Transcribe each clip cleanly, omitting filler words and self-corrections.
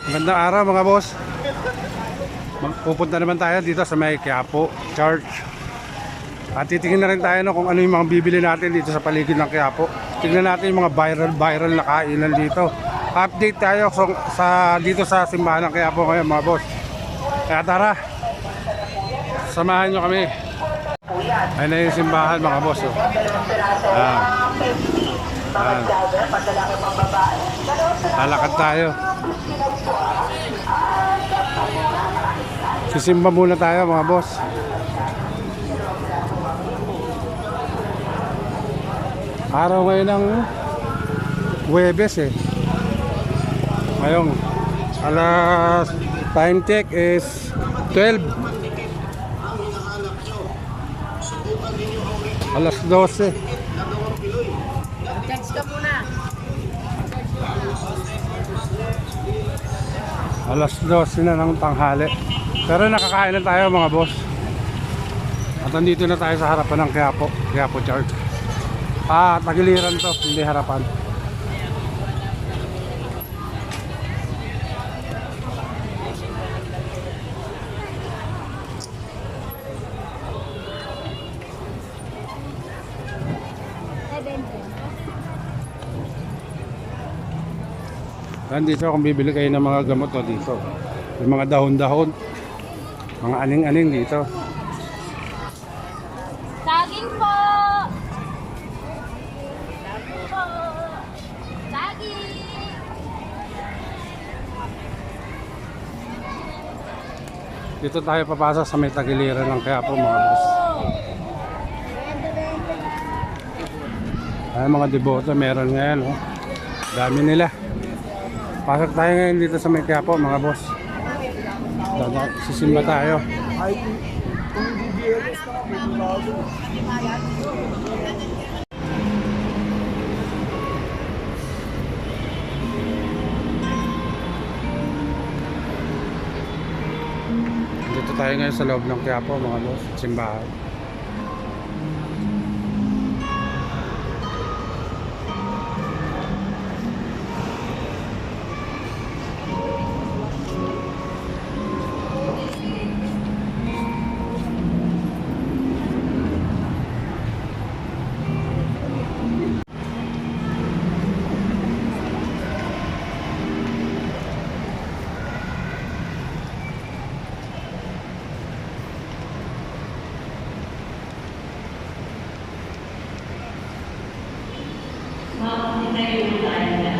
Magandang araw mga boss. Pupunta naman tayo dito sa may Quiapo Church. At titingin na rin tayo no, kung ano yung mga bibili natin dito sa paligid ng Quiapo. Tingnan natin yung mga viral na kainan dito. Update tayo dito sa simbahan ng Quiapo ngayon mga boss. Kaya tara, samahan nyo kami. Ayun na yung simbahan mga boss. Oh. Lalakad tayo. Sisimba muna tayo mga boss. Araw ngayon ng Huwebes eh. Ngayon time check is 12. Alas 12. Charge ka muna. Alas 12 na ng tanghali. Pero nakakain na tayo mga boss. At nandito na tayo sa harapan ng Quiapo Church. Tagiliran to, hindi harapan. Nandito kung bibili kayo ng mga gamot to dito. Yung mga dahon-dahon, mga aning-aning dito. Saging po! Saging! Dito tayo papasok sa may tagiliran ng Quiapo mga boss. Ay, mga deboto meron ngayon oh. Dami nila. Pasok tayo ngayon dito sa may Quiapo mga boss. Sisimba tayo. Dito tayo ngayon sa loob ng Quiapo mga boss, simbahan. Bawal na lumabas.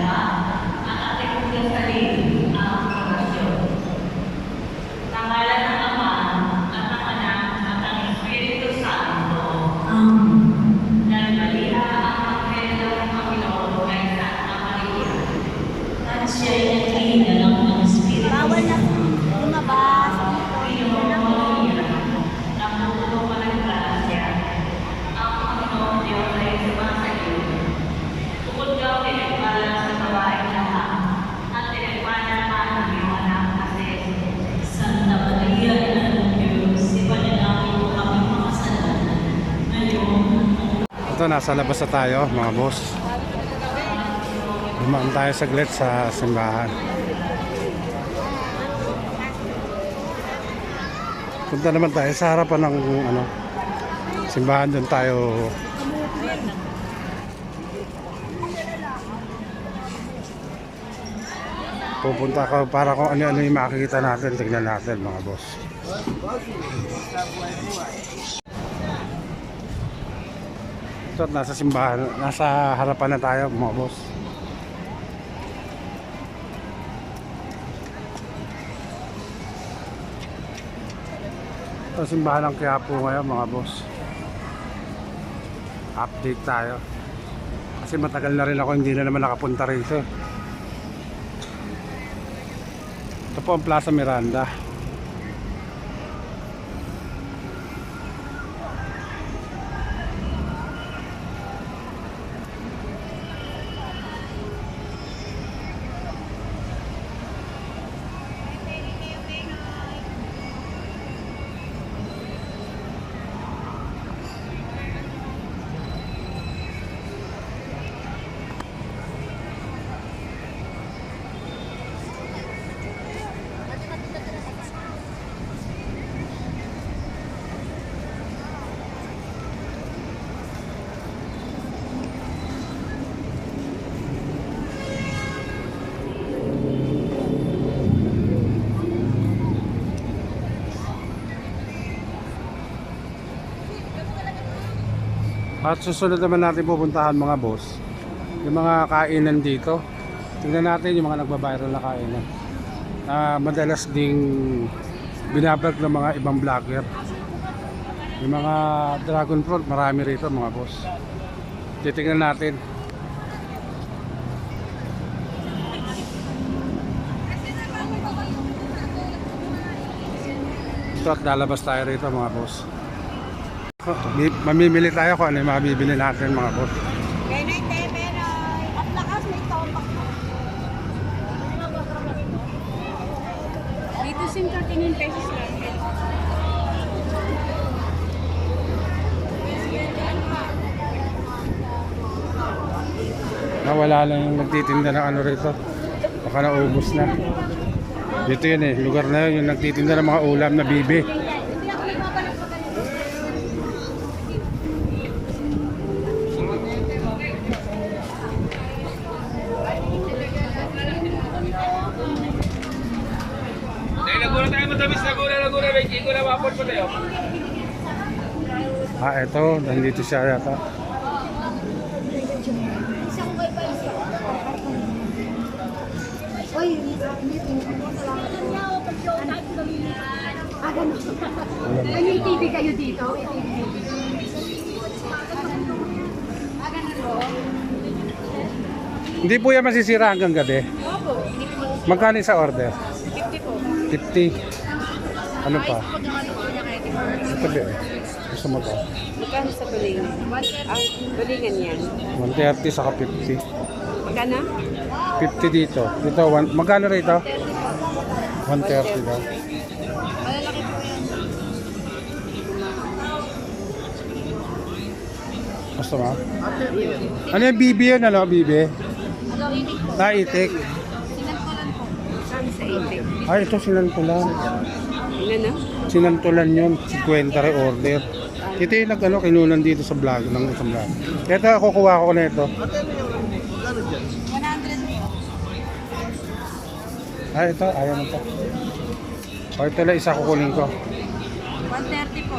Ito, nasa labas na tayo mga boss. Dumaan tayo saglit sa simbahan. Punta naman tayo sa harapan ng simbahan. Doon tayo pupunta ka para kung ano-ano yung makikita natin. Tignan natin mga boss. Ito, nasa simbahan, nasa harapan na tayo mga boss. Ito, simbahan ng Quiapo ngayon mga boss. Update tayo. Kasi matagal na rin ako hindi na naman nakapunta rito. Ito po ang Plaza Miranda. At susunod naman natin pupuntahan mga boss, yung mga kainan dito. Tingnan natin yung mga nagbabiral na kainan. Madalas ding binablog ng mga ibang vlogger. Yung mga dragon fruit, marami rito mga boss. Titingnan natin. Ito at lalabas tayo rito mga boss. Mamimili tayo kung ano yung mabibili natin mga boss. Kaya na pero at lakas may topak. Dito sim 13 pesos lang. Wala lang yung nagtitinda ng ano rito. Baka naubos na. Dito yun eh, lugar na yun, yung nagtitinda ng mga ulam na bibi. Eto, nandito siya yata. May TV kayo dito? Hindi po yan masisira hanggang gabi. Opo. Magkano sa order? 50 po. 50. Ano pa? Sabi eh. Gusto mo to? Magkano sa tulingan? Ah, tulingan yan. 130 saka 50. Magkano? 50 dito. Dito, magkano rito? 130 daw. Malalaki po yan. Gusto mo? Ano yung bibi yun? Ano? Bibi? Itik po. Itik. Sinagpalan po. Magkano sa 80? Ay, ito sinantulan. Ilan na? Sinantulan yun. 50 order. Ito yung nag-ano, kinunan dito sa vlog, ng isang vlog. Ito, kukuha ko na ito. 100 po. Ay, ito, ayaw mo ito. O, ito lang isa kukunin ko. 130 po.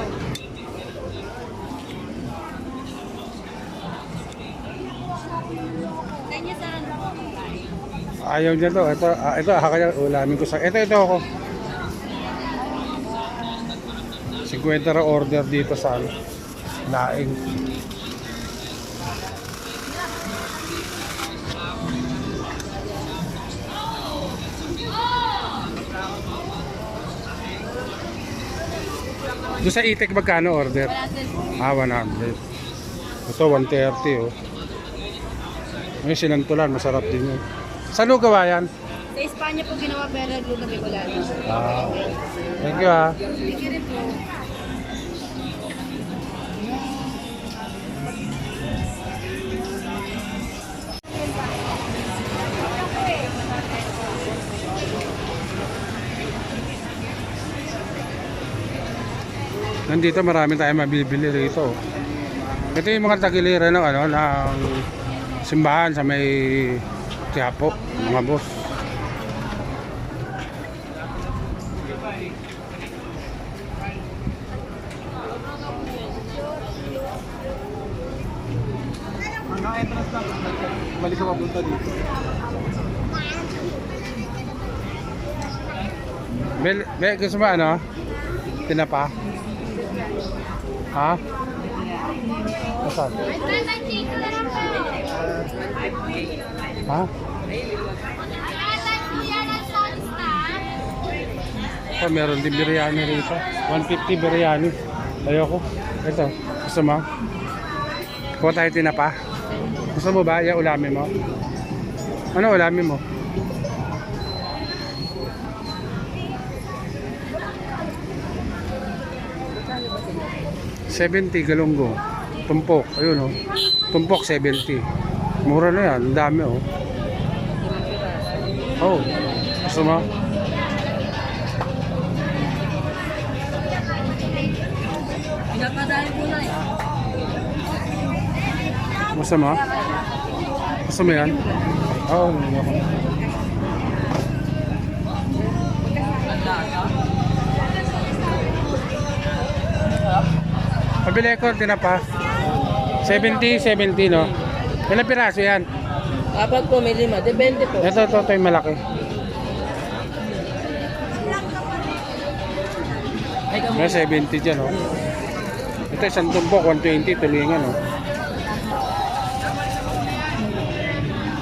Kanya sa ano po? Ayaw niya to. Ito, kaya ulamin ko sa... Ito ako. 50 ra order dito sa ano, laing. Doon sa itik magkano order? 100 po. 100. Ito 130 oh. May sinantulan, masarap din yun. Saan mo gawa yan? Sa Espanya po ginawa pero lugabi wala na. Thank you ah. Thank you rin po. Nandito marami tayong mabibili rito. Ito yung mga tagiliran ng ano ng simbahan sa may Quiapo, mga boss. Ano entrance lang? Balik ka papunta dito. Bel, gusto mo ano? Tinapa? Ha? Asan? Ha? Oh, meron din biryani rito. 150 biryani. Ayoko. Ito. Gusto mo? Kuha tayo tinapa. Gusto mo ba? Yung ulamin mo? Ano ulamin mo? $70 galunggong. Tumpok. Ayun oh. Tumpok 70. Mura na yan. Ang dami oh. Oh. Gusto mo? Pinapadali po na eh. Gusto mo? Gusto mo yan? Oo. Oh, pabili ko, tinapa. 70, 70, no? Ilang piraso yan? Apat po, may 5. Depende po. Ito yung malaki. May 70 dyan, oh. Ito, isang tumbok, 120, tulingan, oh.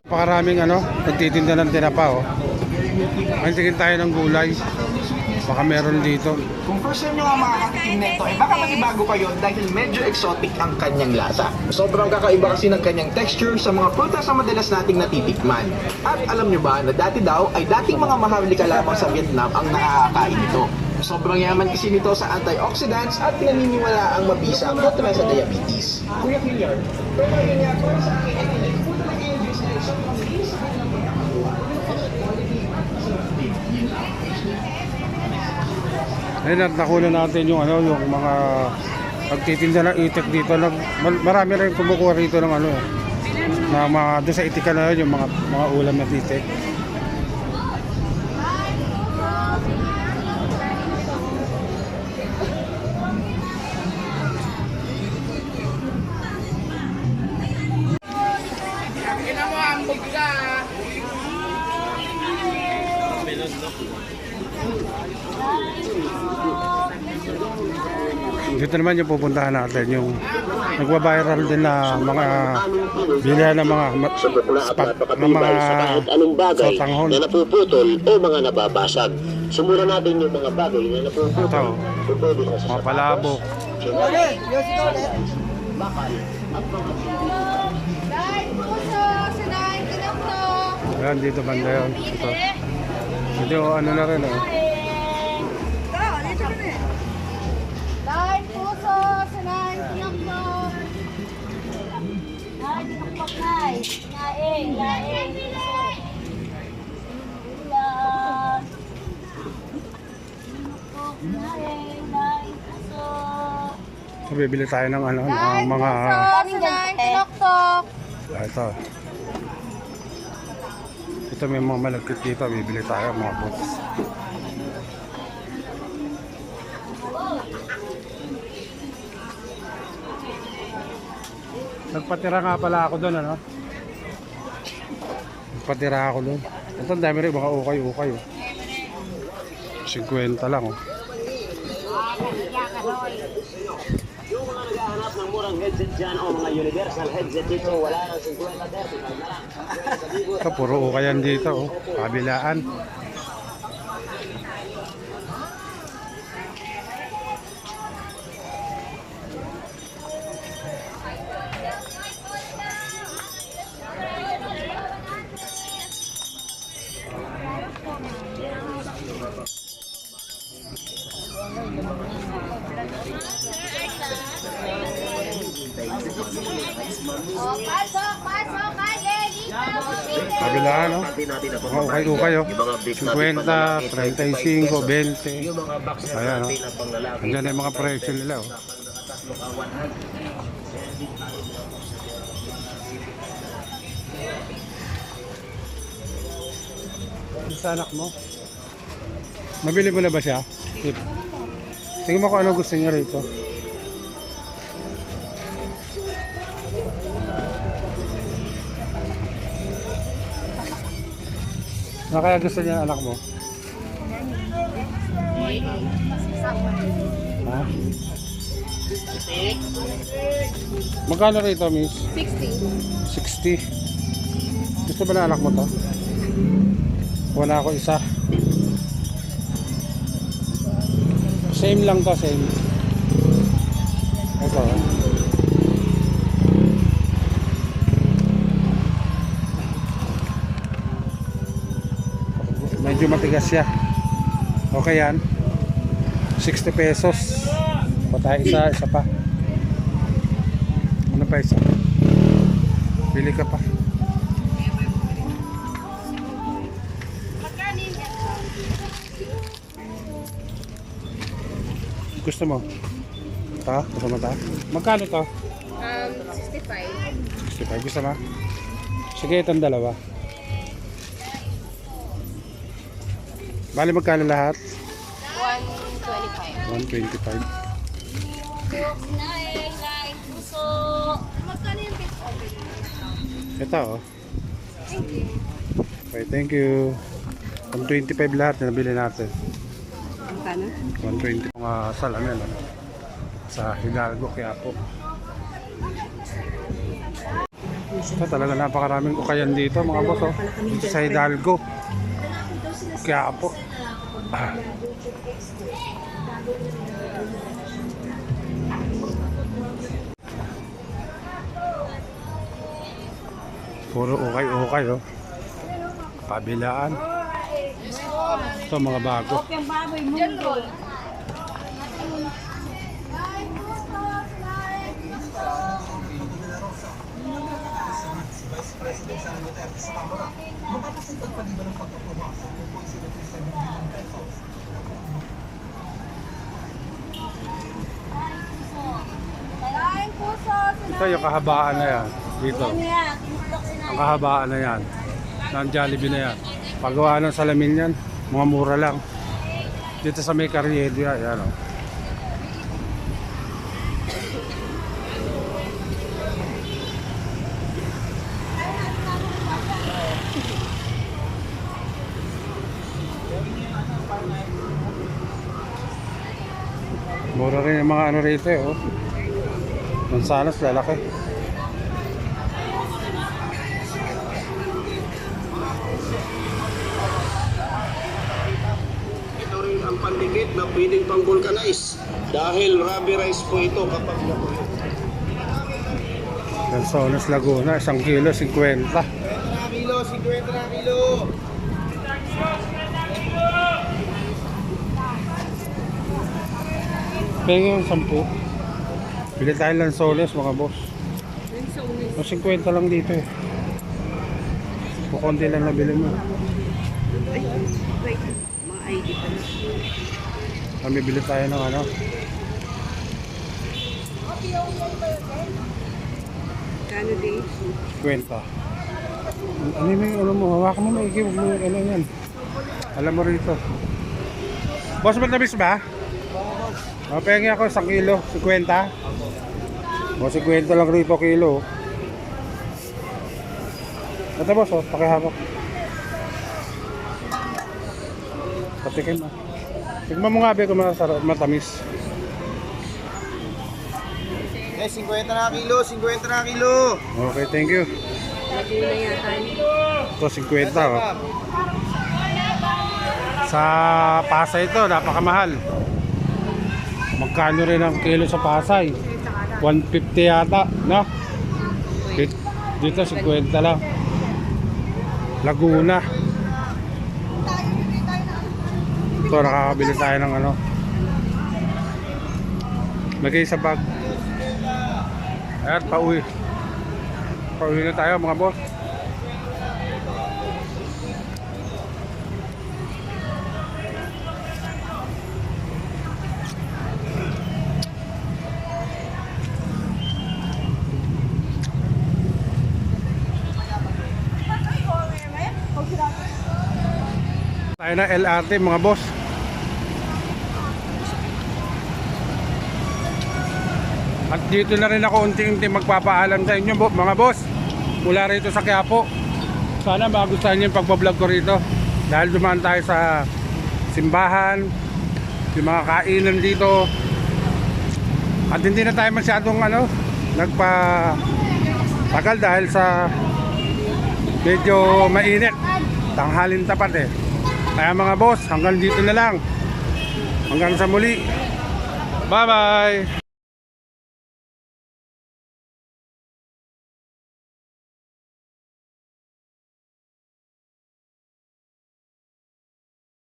Pakaraming, nagtitinda ng tinapa, oh. Tingin tayo ng gulay. Baka meron dito. Kung first time nyo nga makakatikim nito, baka manibago kayo dahil medyo exotic ang kanyang lasa. Sobrang kakaiba kasi ng kanyang texture sa mga prutas na madalas nating natitikman. At alam nyo ba na dati daw ay dating mga maharlika lamang sa Vietnam ang nakakakain nito. Sobrang yaman kasi nito sa antioxidants at pinaniniwala ang mabisa kontra sa diabetes. Kuya Killian, pero yun nga po sa akin, food na ingredients na ito, mabilis sa kanyang Ayun, at nakuha natin yung yung mga pagtitinda ng itik dito. Marami rin kumukuha rito ng na mga doon sa itika na yun, yung mga ulam na itik. Dito naman yung pupuntahan natin, yung nagwa-viral din na mga bilihan ng mga anong bagay sotanghon. na napuputol o mga nababasag. Sumura natin yung mga bagay na napuputol. Ito, mga palabok. Dahil puso, sinayin kinakto. Ayan, dito banda yun. Ito. Medyo na rin, Dahil puso, sinayin kinakto. Dahil kinaktok na eh. Laing, laing. Ulan. Kinaktok na eh. Laing puso. So, bibili tayo ng ng mga... Sinayin kinaktok. Ito. Ito may mga malagkit dito. Bibili tayo mga boots. Nagpatira nga pala ako doon, Nagpatira ako doon. Ito, ang dami rin mga ukay-ukay, 50 lang, Yung mga naghahanap ng murang headset dyan o mga universal headset dito, wala nang 50 vertical na lang. Ito, puro ukayan dito, kabilaan. Oh, pasok, pasok, kaya dito. Kabilaan, Natin na mga ukay-ukay, yung mga beef natin 50, 35, 20. yung mga box Ayan, natin na panglalaki. Andyan na yung mga presyo nila, Sa anak mo? Mabili mo na ba siya? Tip. Tingnan mo kung ano gusto niya rito. Ano kaya gusto niya anak mo? Ha? Magkano rito, miss? 60. 60. Gusto ba na anak mo to? Wala ako isa. Same lang to, same. Ito. Medyo matigas siya. Okay yan. 60 pesos. Patay isa pa. Ano pa isa? Pili ka pa. Gusto mo? Ito? Gusto mo ito? Magkano to? 65. 65. Gusto mo? Sige, itong dalawa. Bali magkano lahat? 125. 125. Sinayin, laing puso. po. Magkano yung bit open? Ito oh. Okay, thank you. 125 lahat na nabili natin. Magkano? 120 mga salamin oh. Sa Hidalgo, Quiapo. Ito talaga napakaraming ukayan dito mga boss oh. Dito sa Hidalgo, Quiapo. Puro ukay-ukay oh. Pabilaan. Ito mga bago. Yung baboy mundo. Kain puso. Ito yung kahabaan na yan. Dito. Ang kahabaan na yan. Ng Jollibee na yan. Paggawa ng salamin yan. Mga mura lang. Dito sa may Carriedo yan. Yan oh. Mura rin yung mga ano rito eh. Oh. Mansanas lalaki. Ito rin ang pandikit na pwedeng pang vulcanize dahil rubby rice po ito kapag natuyo. Lanzones Laguna, 1 kilo, 50. Kilo, 50 na kilo. Pengen yung 10. Bili tayo lanzones mga boss. O 50 lang dito eh. Kukunti lang nabili mo. Ay, wait. Mga ID pala. Kami bili tayo ng ano. Kano din? 50. Ano yung ano mo? Hawakan mo maigi. Huwag mo ano yan. Alam mo rito. Boss, matamis ba? O, pengen ako 1 kilo. 50. O, 50 lang rito kilo. Ito boss, o, pakihawak. Patikin mo. Tignan mo nga be kung matamis. Eh, 50 na kilo, 50 na kilo. Okay, thank you. Lagi na yata. Ito 50 oh. Sa Pasay ito, napakamahal. Magkano rin ang kilo sa Pasay? 150 yata, no? Dito 50 lang. Laguna. Ito, nakakabili tayo ng ano. Lagay sa bag. Ayan, pauwi. Pauwi na tayo mga boss. Tayo na LRT mga boss. At dito na rin ako unti-unti magpapaalam sa inyo mga boss. Mula rito sa Quiapo. Sana magustuhan niyo yung pagbablog ko rito. Dahil dumaan tayo sa simbahan, yung mga kainan dito. At hindi na tayo masyadong nagpa-tagal dahil sa medyo mainit. Tanghalin tapat eh. Kaya mga boss, hanggang dito na lang. Hanggang sa muli. Bye bye!